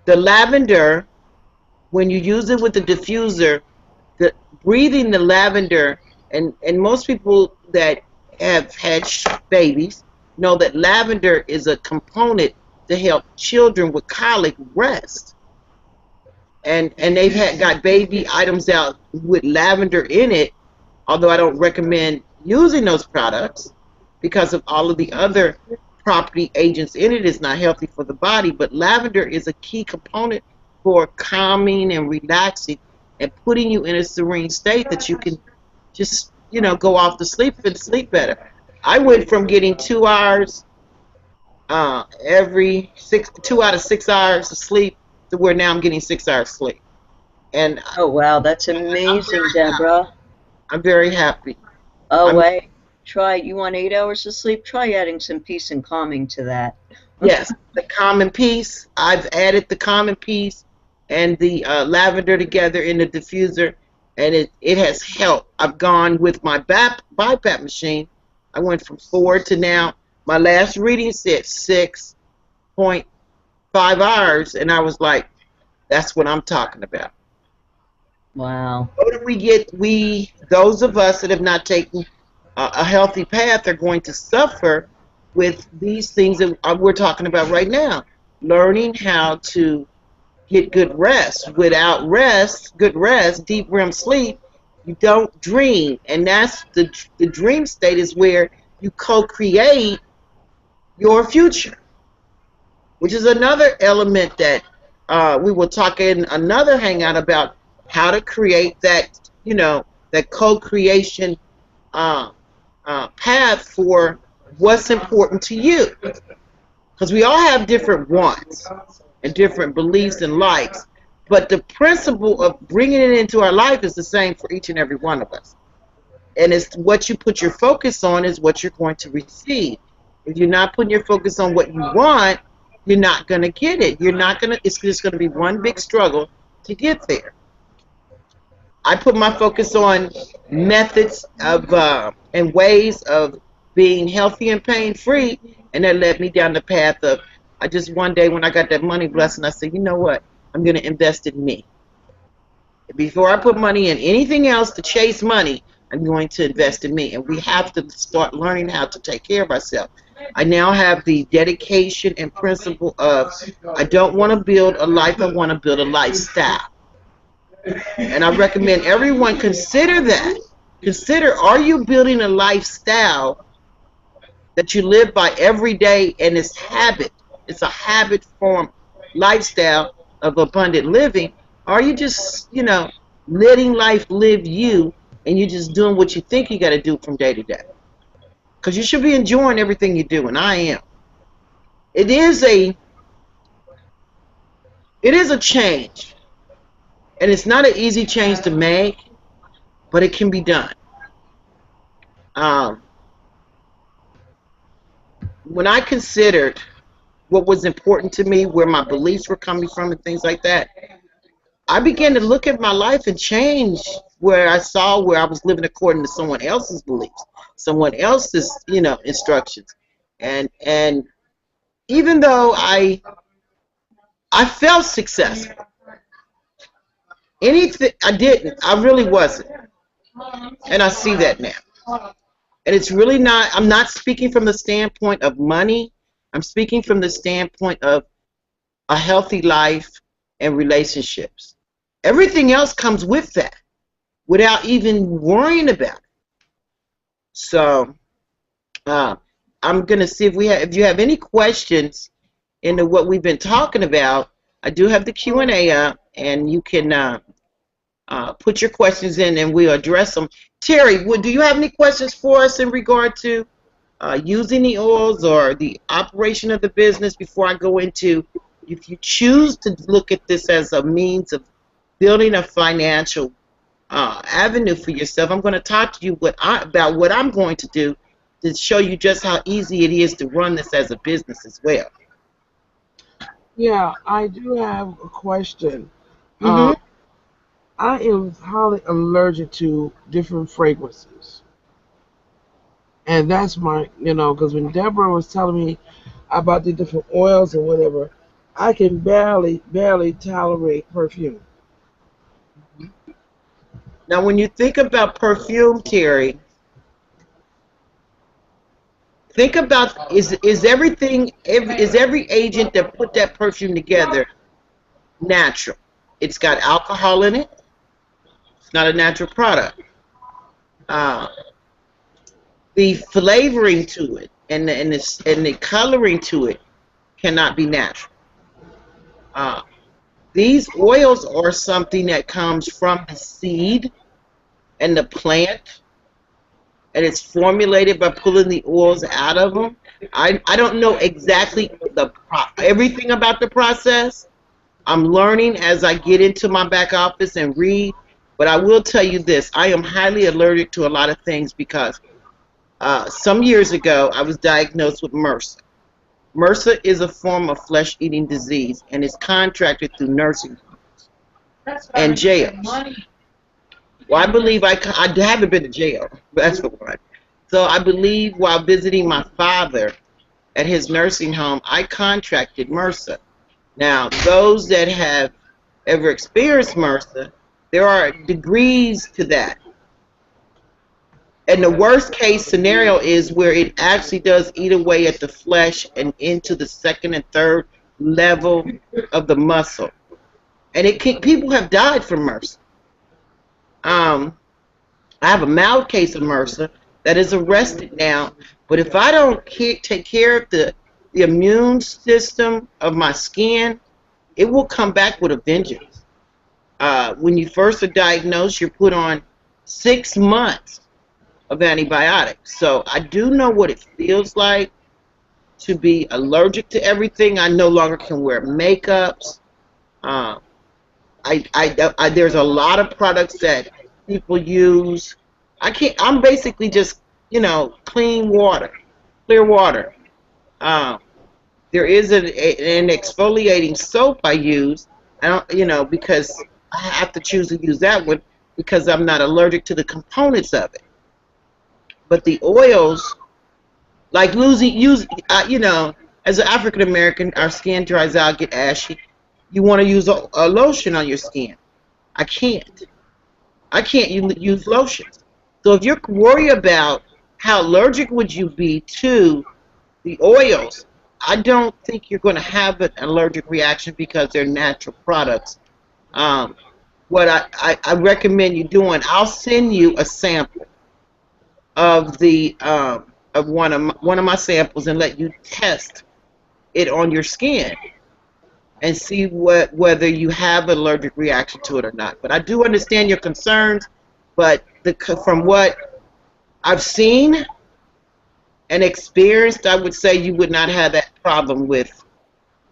lavender, when you use it with the diffuser, breathing the lavender, and most people that have had babies know that lavender is a component to help children with colic rest. And they've got baby items out with lavender in it, although I don't recommend using those products because of all of the other property agents in it. Is not healthy for the body. But lavender is a key component for calming and relaxing and putting you in a serene state that you can just go off to sleep and sleep better. I went from getting 2 hours every 2 out of 6 hours of sleep to where now I'm getting 6 hours sleep. And Oh, wow, that's amazing, Deborah. I'm very happy. Oh, wait. You want 8 hours of sleep? Try adding some peace and calming to that. Yes, the common peace. I've added the common peace and the lavender together in the diffuser, and it has helped. I've gone with my BiPAP machine. I went from 4 to now. My last reading said 6.5 hours, and I was like, that's what I'm talking about. Wow. What do we get? Those of us that have not taken a healthy path are going to suffer with these things that we're talking about right now. Learning how to get good rest. Without good rest, deep REM sleep, you don't dream. And that's the dream state is where you co-create your future, which is another element that we will talk in another hangout about, how to create that, that co-creation path for what's important to you. Because we all have different wants and different beliefs and likes, but the principle of bringing it into our life is the same for each and every one of us. And it's what you put your focus on is what you're going to receive. If you're not putting your focus on what you want, you're not going to get it. It's just going to be one big struggle to get there. I put my focus on methods of and ways of being healthy and pain-free, and that led me down the path of, one day when I got that money blessing, I said, you know what, I'm going to invest in me. Before I put money in anything else to chase money, I'm going to invest in me. And we have to start learning how to take care of ourselves. I now have the dedication and principle of, I don't want to build a life, I want to build a lifestyle. And I recommend everyone consider that. Consider, are you building a lifestyle that you live by every day, and it's habit? It's a habit form lifestyle of abundant living. Are you just, letting life live you, and you're just doing what you think you got to do from day to day? Because you should be enjoying everything you do, and I am. It is a it is a change, and it's not an easy change to make, but it can be done. Um, when I considered what was important to me, where my beliefs were coming from, and things like that, I began to look at my life and change where I saw where I was living according to someone else's beliefs, someone else's, instructions. And even though I felt successful, anything I didn't, I really wasn't. And I see that now. And it's really not, I'm not speaking from the standpoint of money. I'm speaking from the standpoint of a healthy life and relationships. Everything else comes with that without even worrying about it. So uh, I'm going to see if you have any questions into what we've been talking about. I do have the Q&A up, and you can put your questions in, and we'll address them. Terry, do you have any questions for us in regard to using the oils or the operation of the business before I go into, if you choose to look at this as a means of building a financial avenue for yourself? I'm going to talk to you about what I'm going to do to show you just how easy it is to run this as a business as well. Yeah, I do have a question. Mm-hmm. Um, I am highly allergic to different fragrances. And that's because when Deborah was telling me about the different oils and whatever, I can barely tolerate perfume. Now, when you think about perfume, Terry, think about is every agent that put that perfume together natural? It's got alcohol in it. It's not a natural product. Uh, the flavoring to it and the coloring to it cannot be natural. Uh, these oils are something that comes from the seed and the plant, and it's formulated by pulling the oils out of them. I don't know exactly everything about the process. I'm learning as I get into my back office and read, but I will tell you this: I am highly allergic to a lot of things because some years ago I was diagnosed with MRSA. MRSA is a form of flesh-eating disease, and is contracted through nursing homes and jails. Well, I believe I haven't been to jail. That's for one. So I believe while visiting my father at his nursing home, I contracted MRSA. Now, those that have ever experienced MRSA, there are degrees to that. And the worst case scenario is where it actually does eat away at the flesh and into the second and third level of the muscle. And people have died from MRSA. I have a mild case of MRSA that is arrested now, but if I don't take care of the immune system of my skin, it will come back with a vengeance. When you first are diagnosed, you're put on 6 months of antibiotics. So I do know what it feels like to be allergic to everything. I no longer can wear makeups. Uh, there's a lot of products that people use. I can't. I'm basically just clean water, clear water. Um, there is an exfoliating soap I use. I don't, because I have to choose to use that one because I'm not allergic to the components of it. But the oils, like as an African American, our skin dries out, get ashy. You want to use a lotion on your skin. I can't. I can't use lotions. So if you're worried about how allergic would you be to the oils, I don't think you're going to have an allergic reaction because they're natural products. Um, what I recommend you doing, I'll send you a sample of the of one of my samples and let you test it on your skin and see whether you have an allergic reaction to it or not. But I do understand your concerns, but from what I've seen and experienced, I would say you would not have that problem with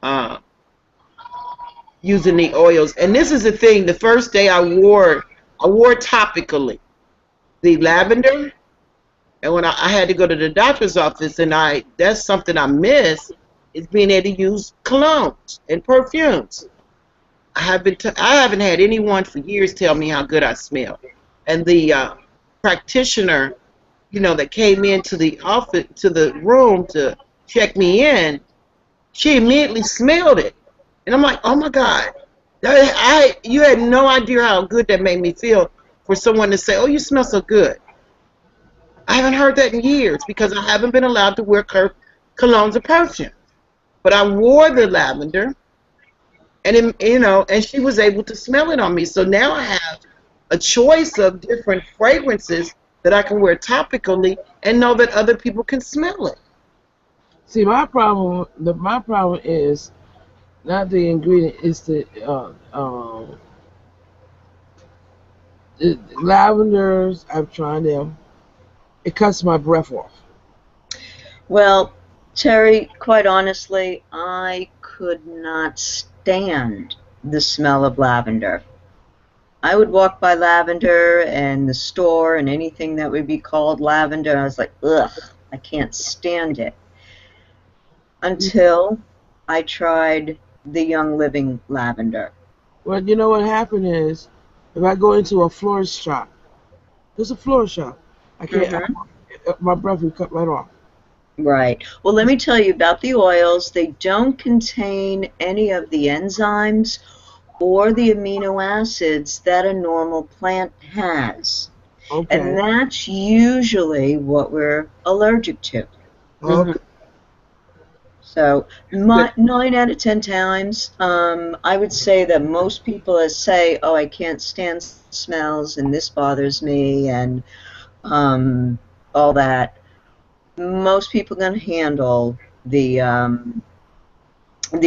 uh, using the oils. And this is the thing: the first day I wore topically the lavender, and when I had to go to the doctor's office, and that's something I miss is being able to use colognes and perfumes. I haven't had anyone for years tell me how good I smell, and the practitioner, that came into the office to the room to check me in, she immediately smelled it, and I'm like, oh my God, you had no idea how good that made me feel for someone to say, oh, you smell so good. I haven't heard that in years because I haven't been allowed to wear colognes or perfume. But I wore the lavender, and and she was able to smell it on me. So now I have a choice of different fragrances that I can wear topically and know that other people can smell it. See, my problem is not the ingredient, it's the lavenders. I've tried them. It cuts my breath off. Well, Terry, quite honestly, I could not stand the smell of lavender. I would walk by lavender and the store and anything that would be called lavender, and I was like, ugh, I can't stand it. Until I tried the Young Living lavender. Well, you know what happened is, if I go into a florist shop, there's a florist shop. I can't. Hmm. My breath would cut right off. Right. Well, let me tell you about the oils. They don't contain any of the enzymes or the amino acids that a normal plant has. And Okay. that's usually what we're allergic to. Hmm. Okay. So Good. 9 out of 10 times, I would say that most people that say, "Oh, I can't stand smells, and this bothers me," and all that, most people can handle the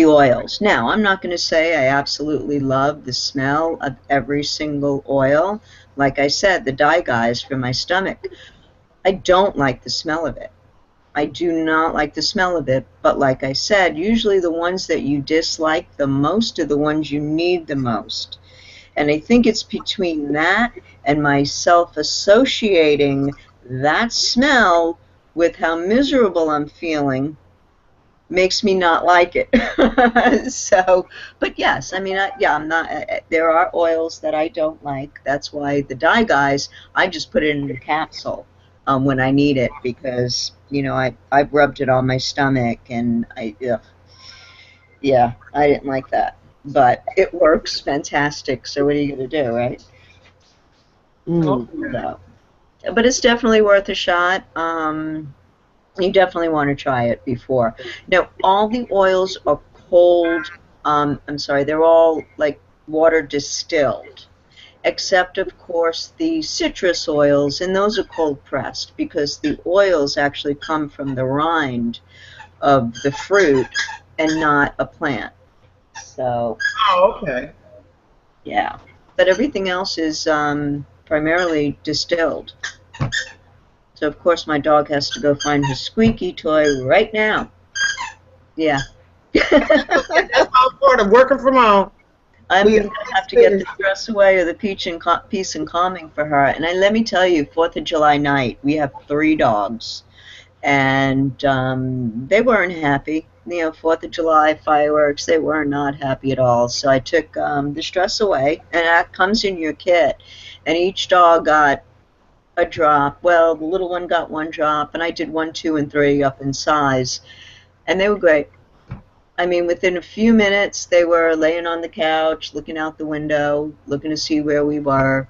oils. Now, I'm not going to say I absolutely love the smell of every single oil. Like I said, the dye guys for my stomach, I don't like the smell of it. I do not like the smell of it, but like I said, usually the ones that you dislike the most are the ones you need the most. And I think it's between that and myself associating that smell with how miserable I'm feeling makes me not like it. So, but yes, I mean, yeah, I'm not. There are oils that I don't like. That's why the dye guys, I just put it in a capsule when I need it because I've rubbed it on my stomach and ugh, yeah, I didn't like that. But it works fantastic. So what are you gonna do, right? Mm. So, but it's definitely worth a shot. You definitely want to try it before. Now, all the oils are cold. I'm sorry, they're all like water distilled, except of course the citrus oils, and those are cold pressed because the oils actually come from the rind of the fruit and not a plant. So, Oh, okay. yeah. But everything else is primarily distilled. So, of course, my dog has to go find his squeaky toy right now. Yeah. That's all part of working from home. I'm We gonna always have to get the finish. stress away or the peace and calming for her. And let me tell you, 4th of July night, we have 3 dogs, and they weren't happy. 4th of July fireworks, they were not happy at all. So I took the stress away, and that comes in your kit. And each dog got a drop. Well, the little one got 1 drop, and I did 1, 2, and 3 up in size, and they were great. I mean, within a few minutes, they were laying on the couch, looking out the window, looking to see where we were,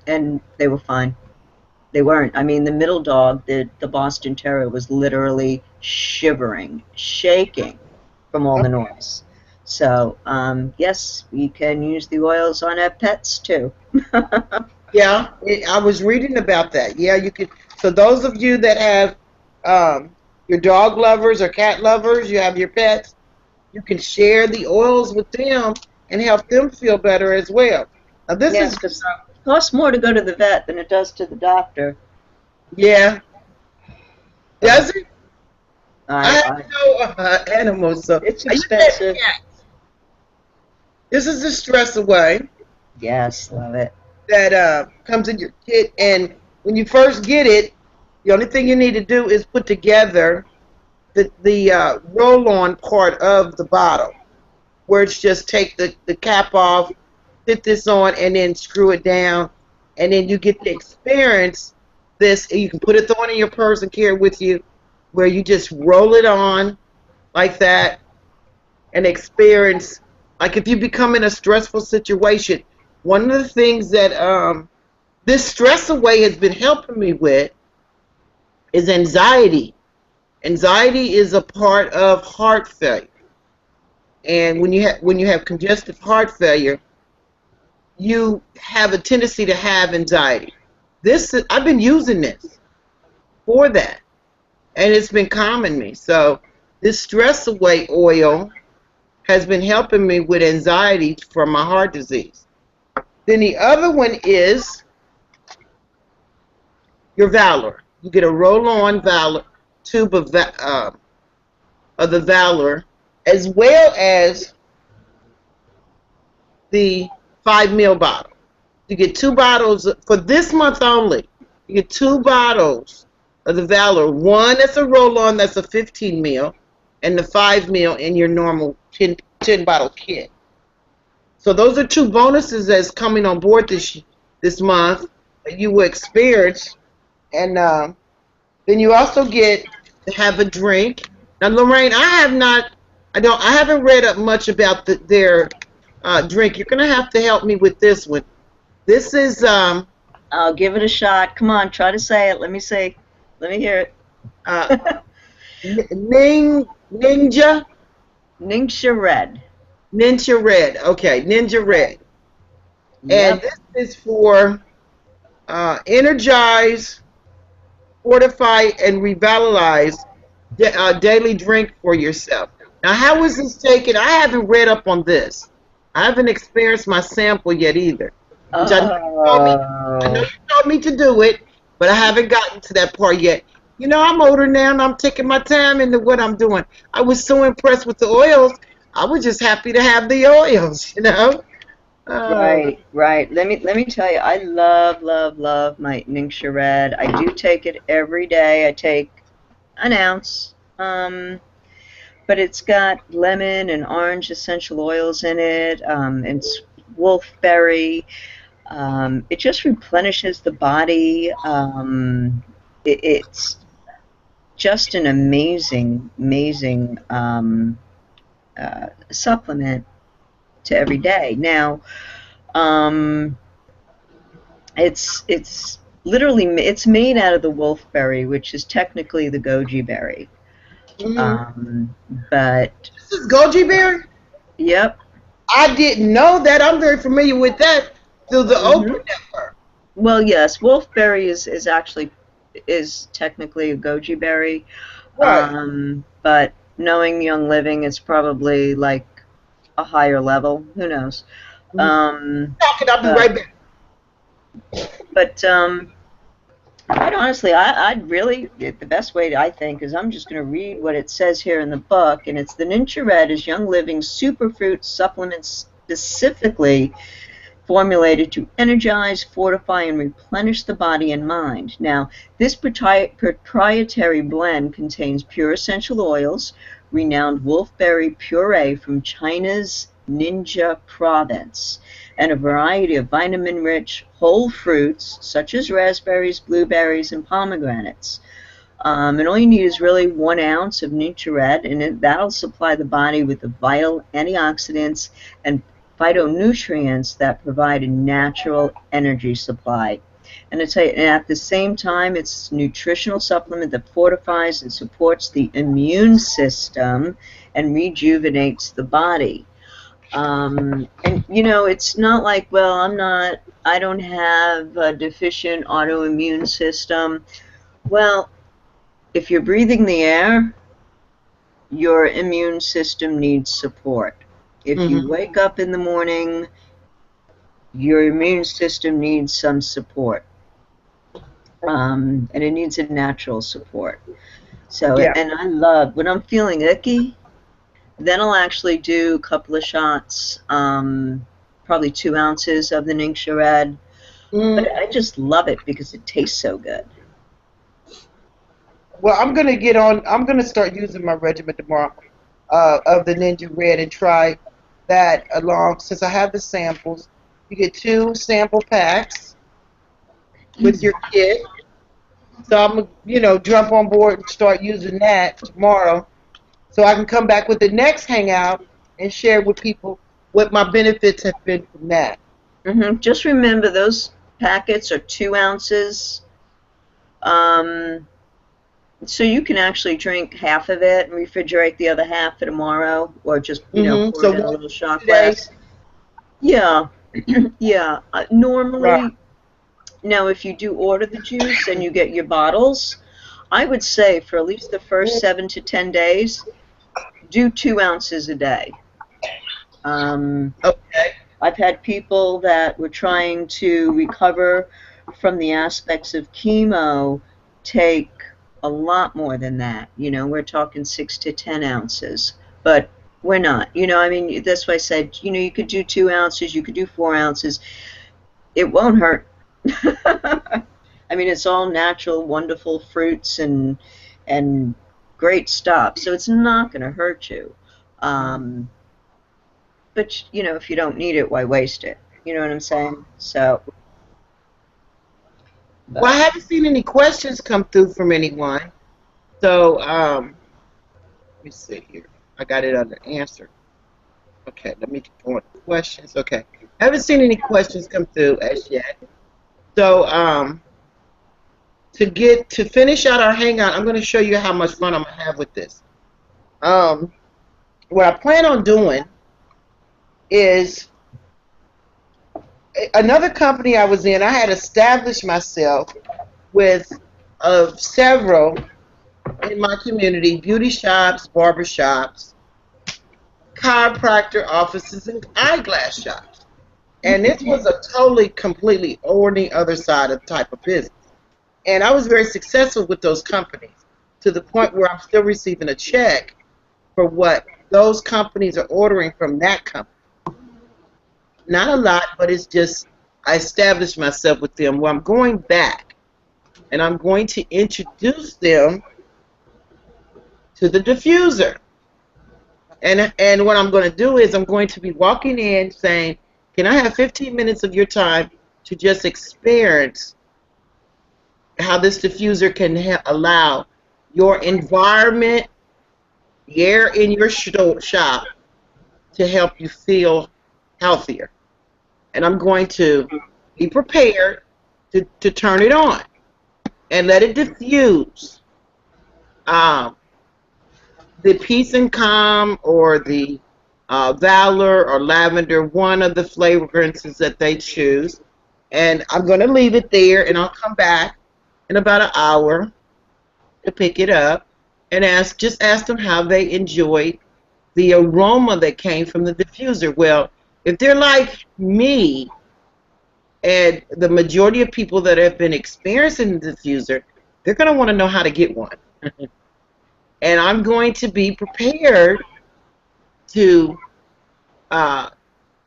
and they were fine. They weren't. I mean, the middle dog, the Boston Terrier, was literally shivering, shaking from all the noise. So, yes, you can use the oils on our pets too. Yeah, I was reading about that. Yeah, you could. So those of you that have your dog lovers or cat lovers, you have your pets, you can share the oils with them and help them feel better as well. Now this Yes, is, because it costs more to go to the vet than it does to the doctor. yeah, So does it? I I, have I no animals, so it's I used to have expensive. cats. This is the stress away Yes, love it. that comes in your kit, and when you first get it, the only thing you need to do is put together the roll-on part of the bottle, where it's just take the cap off, fit this on, and then screw it down, and then you get to experience this. You can put it on in your purse and carry it with you, where you just roll it on like that and experience. Like if you become in a stressful situation, one of the things that this stress away has been helping me with is anxiety. Anxiety is a part of heart failure, and when you have congestive heart failure, you have a tendency to have anxiety. I've been using this for that, and it's been calming me. So this stress away oil has been helping me with anxiety from my heart disease. Then the other one is your Valor. You get a roll-on Valor tube of the Valor, as well as the 5 ml bottle. You get 2 bottles for this month only. You get 2 bottles of the Valor. One that's a roll-on, that's a 15 ml, and the 5 ml in your normal 10 bottle kit. So those are 2 bonuses that's coming on board this month that you will experience, and then you also get to have a drink. Now, Lorraine, I haven't read up much about their drink. You're gonna have to help me with this one. This is I'll give it a shot. Come on, try to say it. Let me see. Let me hear uh, it. Ninja Ningxia Red. Ninja Red. Okay, Ninja Red, and Yep. this is for energize, fortify, and revitalize daily drink for yourself. Now, how is this taken? I haven't read up on this. I haven't experienced my sample yet either. Which I know Oh, you told me to do it, but I haven't gotten to that part yet. You know, I'm older now, and I'm taking my time into what I'm doing. I was so impressed with the oils. I was just happy to have the oils. Uh, right, right. Let me tell you, I love, love, love my Ningxia Red. I do take it every day. I take an ounce. But it's got lemon and orange essential oils in it. It's wolfberry. It just replenishes the body. It's just an amazing, amazing supplement to every day. Now, um, it's literally it's made out of the wolfberry, which is technically the goji berry. mhm. Um, but This is goji berry. yep. I didn't know that. I'm very familiar with that through the hmm Oprah Network. Well, yes, wolfberry is actually is technically a goji berry, Right. but knowing Young Living is probably like a higher level. Who knows? Mhm. Um, Talking. I'll be but right back. but quite honestly, I'd really the best way I think is I'm just going to read what it says here in the book, and it's the Ninja Red is Young Living superfruit supplements specifically formulated to energize, fortify, and replenish the body and mind. Now, this proprietary blend contains pure essential oils, renowned wolfberry puree from China's Ninja province, and a variety of vitamin-rich whole fruits such as raspberries, blueberries, and pomegranates. And all you need is really 1 ounce of NutriRed, and that'll supply the body with the vital antioxidants and phytonutrients that provide a natural energy supply. And at the same time, it's a nutritional supplement that fortifies and supports the immune system and rejuvenates the body. And it's not like, well, I don't have a deficient autoimmune system. Well, if you're breathing the air, your immune system needs support. If you Hmm. wake up in the morning, your immune system needs some support. And it needs a natural support. So, Yeah. and I love when I'm feeling icky, then I'll actually do a couple of shots, probably 2 ounces of the Ningxia Red. But Mm. I just love it because it tastes so good. Well, I'm gonna get on. I'm gonna start using my regimen tomorrow of the Ninja Red and try that along. Since I have the samples, you get 2 sample packs with your kit. So I'm gonna, jump on board and start using that tomorrow, so I can come back with the next hangout and share with people what my benefits have been from that. Just remember those packets are 2 ounces. Um, so you can actually drink half of it and refrigerate the other half for tomorrow, or just pour So it in a one little shot today, glass. Yeah, yeah. right? Normally, now if you do order the juice and you get your bottles, I would say for at least the first 7 to 10 days, do 2 ounces a day. Um, Okay. I've had people that were trying to recover from the aspects of chemo take a lot more than that. We're talking 6 to 10 ounces, but we're not. I mean, that's why I said, you could do 2 ounces, you could do 4 ounces. It won't hurt. I mean, it's all natural, wonderful fruits and great stuff, so it's not going to hurt you. Um, but if you don't need it, why waste it? You know what I'm saying? So, Well, I but haven't seen any questions come through from anyone. So, let me see here. I got it under answer. Okay, let me go on to questions. Okay, I haven't seen any questions come through as yet. So, to finish out our hangout, I'm going to show you how much fun I'm gonna have with this. Um, what I plan on doing is another company I was in. I had established myself with several in my community: beauty shops, barber shops, chiropractor offices, and eyeglass shops. And this was a totally, completely on the other side of type of business. And I was very successful with those companies to the point where I'm still receiving a check for what those companies are ordering from that company. Not a lot, but it's just I established myself with them. Well, I'm going back and I'm going to introduce them to the diffuser. And what I'm going to do is I'm going to be walking in saying, "Can I have 15 minutes of your time to just experience how this diffuser can allow your environment, the air in your shop, to help you feel healthier?" And I'm going to be prepared to turn it on and let it diffuse. Um, the peace and calm, or the valor or lavender, one of the fragrances that they choose. And I'm going to leave it there, and I'll come back in about an hour to pick it up and just ask them how they enjoyed the aroma that came from the diffuser. Well, if they're like me, and the majority of people that have been experiencing the diffuser, they're going to want to know how to get one. And I'm going to be prepared to uh,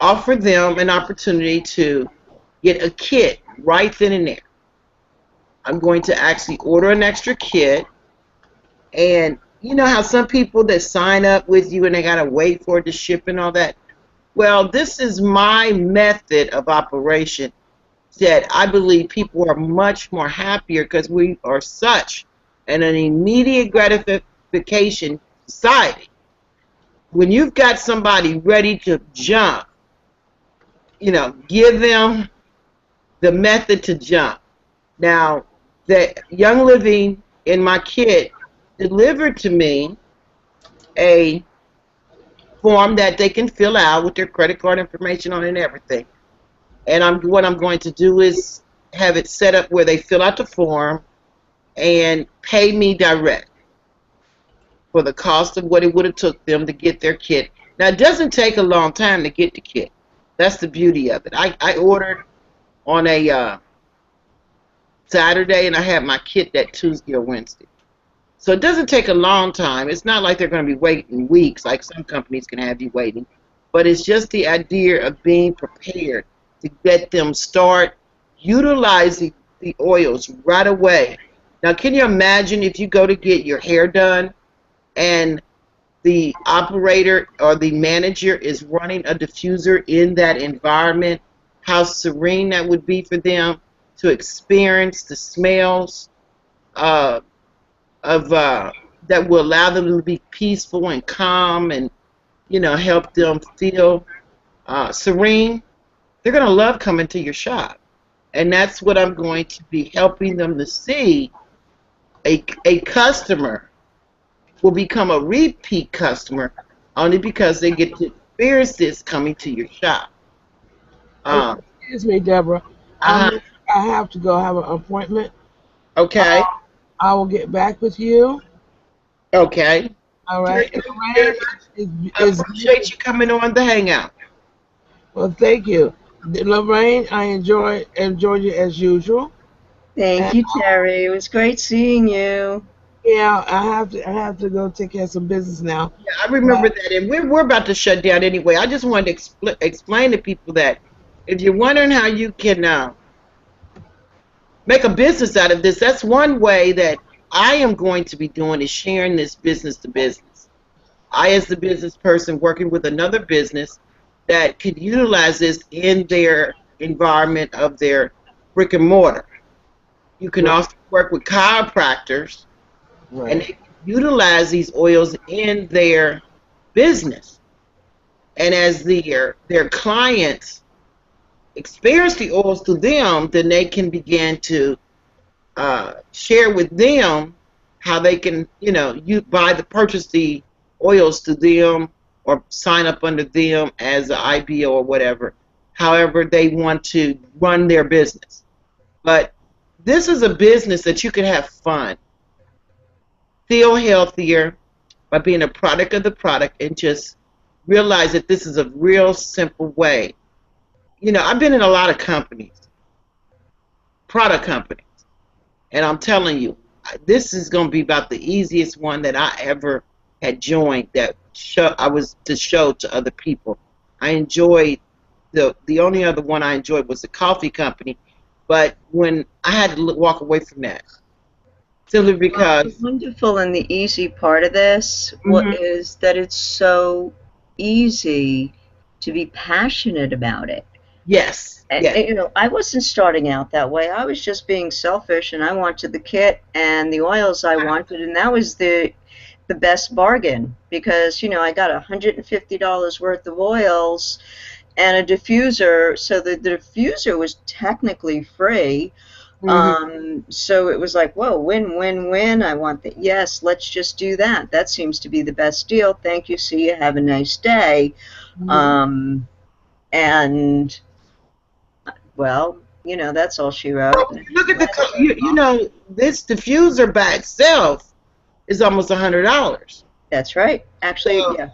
offer them an opportunity to get a kit right then and there. I'm going to actually order an extra kit. And you know how some people that sign up with you and they got to wait for it to ship and all that? Well, this is my method of operation that I believe people are much more happier, because we are such an immediate gratification society. When you've got somebody ready to jump, give them the method to jump. Now, the Young Living in my kit delivered to me a form that they can fill out with their credit card information on it and everything. And what I'm going to do is have it set up where they fill out the form and pay me direct for the cost of what it would have took them to get their kit. Now, it doesn't take a long time to get the kit. That's the beauty of it. I ordered on a Saturday, and I had my kit that Tuesday or Wednesday. So it doesn't take a long time. It's not like they're going to be waiting weeks like some companies can have you waiting. But it's just the idea of being prepared to get them start utilizing the oils right away. Now, can you imagine if you go to get your hair done and the operator or the manager is running a diffuser in that environment, how serene that would be for them to experience the smells that will allow them to be peaceful and calm and, help them feel serene. They're going to love coming to your shop. And that's what I'm going to be helping them to see. A customer will become a repeat customer only because they get to experience this coming to your shop. Excuse me, Deborah. Uh-huh. I have to go have an appointment. Okay. I will get back with you. Okay. All right. I appreciate you coming on the hangout. Well, thank you, Lorraine. I enjoyed you as usual. Thank And you, Terry. It was great seeing you. yeah, I have to go take care of some business now. Yeah, I remember that, and we're about to shut down anyway. I just wanted to explain to people that if you're wondering how you can make a business out of this, that's one way that I am going to be doing is sharing this business to business. I, as the business person, working with another business that could utilize this in their environment of their brick and mortar. You can also work with chiropractors, and they can utilize these oils in their business. And as their clients experience the oils to them, then they can begin to share with them how they can, purchase the oils to them or sign up under them as an IBO or whatever, however they want to run their business. But this is a business that you can have fun, feel healthier by being a product of the product, and just realize that this is a real simple way. I've been in a lot of companies, product companies, and I'm telling you, this is going to be about the easiest one that I ever had joined that I was to show to other people. I enjoyed the only other one I enjoyed was the coffee company, but when I had to walk away from that simply because The wonderful and the easy part of this is that it's so easy to be passionate about it. yes, I wasn't starting out that way. I was just being selfish, and I wanted the kit and the oils I wanted, and that was the best bargain because I got $150 worth of oils and a diffuser, so the diffuser was technically free. So it was like, whoa, win, win, win. I want that. Yes, let's just do that. That seems to be the best deal. Thank you. See you. Have a nice day. And well, that's all she wrote. well, look at this diffuser by itself is almost $100. That's right. Actually, So, yeah.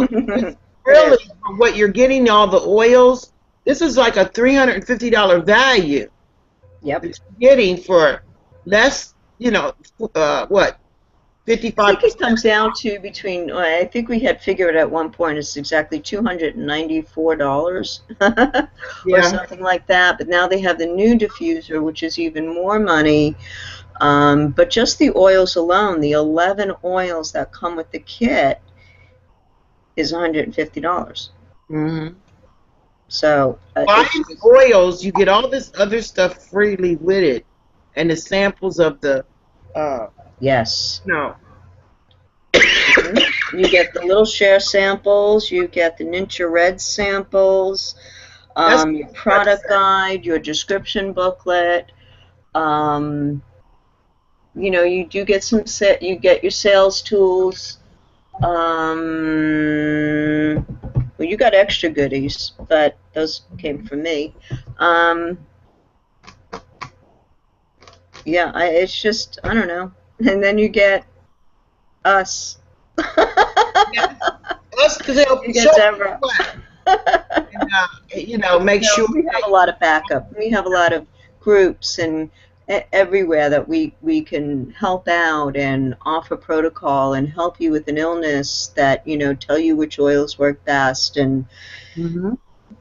it's really for what you're getting, all the oils. This is like a $350 value. Yep. That you're getting for less, what, 55%? I think it comes down to between, I think we had figured at one point it's exactly $294 or something like that. But now they have the new diffuser, which is even more money. But just the oils alone, the 11 oils that come with the kit, is $150. So buying oils, you get all this other stuff freely with it, and the samples of the yes. no. You get the little share samples, you get the Ninja Red samples, your product guide, your description booklet. You do get you get your sales tools. Well, you got extra goodies, but those came from me. Um, yeah, it's just, I don't know. And then you get us. Us to help You show get people Deborah. what, and make No, sure we have that a lot of backup. We have a lot of groups and everywhere that we can help out and offer protocol and help you with an illness that, tell you which oils work best. And, hmm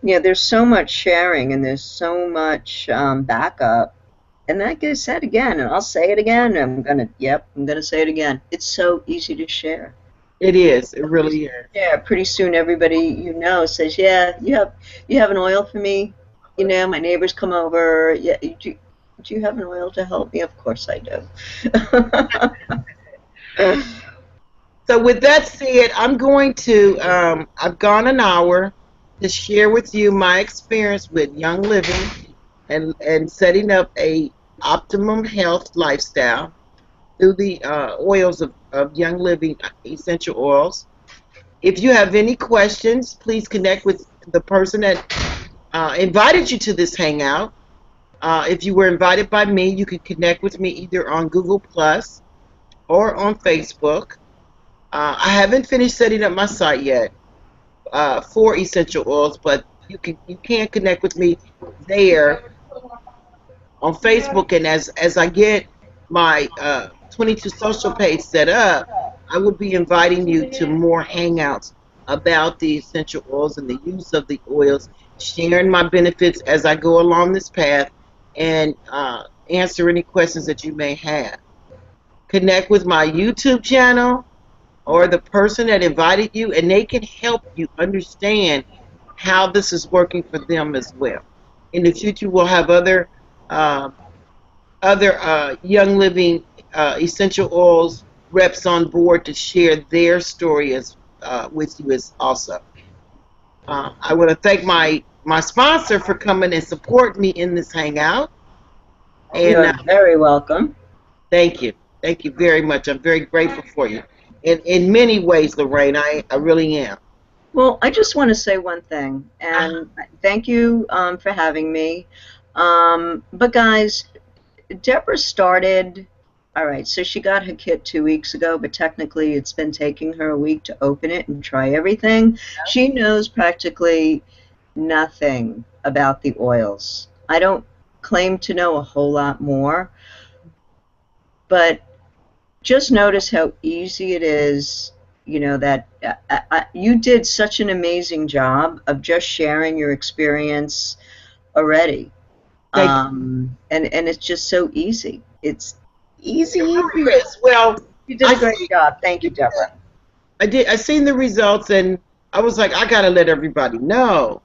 there's so much sharing and there's so much backup. And like I said again, and I'll say it again, I'm gonna say it again. It's so easy to share. it is. It really is. Yeah, pretty soon everybody says, "Yeah, you have an oil for me." My neighbors come over. Yeah, do you have an oil to help me? Of course I do. So with that said, I'm going to. I've gone an hour to share with you my experience with Young Living and setting up a optimum health lifestyle through the oils of Young Living essential oils. If you have any questions, please connect with the person that invited you to this hangout. If you were invited by me, you can connect with me either on Google Plus or on Facebook. I haven't finished setting up my site yet for essential oils, but you can connect with me there on Facebook, and as I get my 22 social page set up, I will be inviting you to more hangouts about the essential oils and the use of the oils, sharing my benefits as I go along this path, and answer any questions that you may have. Connect with my YouTube channel or the person that invited you, and they can help you understand how this is working for them as well. In the future, we'll have uh, other Young Living essential oils reps on board to share their story as with you as also. I want to thank my sponsor for coming and supporting me in this hangout, and You're very welcome. thank you very much. I'm very grateful for you in many ways, Lorraine. I really am. Well, I just want to say one thing, Uh, and thank you for having me. But guys, Deborah started. All right, so she got her kit 2 weeks ago, but technically it's been taking her a week to open it and try everything. She knows practically nothing about the oils. I don't claim to know a whole lot more, but just notice how easy it is. That you did such an amazing job of just sharing your experience already. Thank And it's just so easy. It's easy, you. It easy. really is. Well, You did I a great see. job. Thank you, Deborah. I did. I seen the results, and I was like, I gotta let everybody know,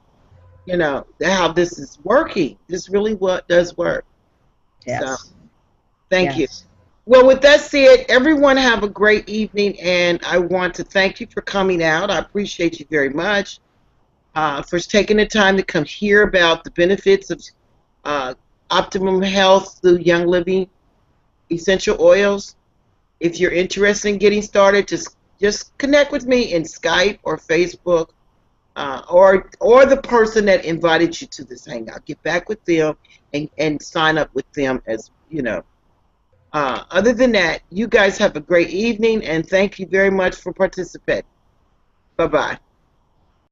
how this is working. This really what does work. So, Yes. thank you. Yes. Well, with that said, everyone have a great evening, and I want to thank you for coming out. I appreciate you very much for taking the time to come hear about the benefits of uh, optimum health through Young Living essential oils. If you're interested in getting started, just connect with me in Skype or Facebook, or the person that invited you to this hangout. Get back with them and sign up with them as you know. Other than that, you guys have a great evening, and thank you very much for participating. Bye bye.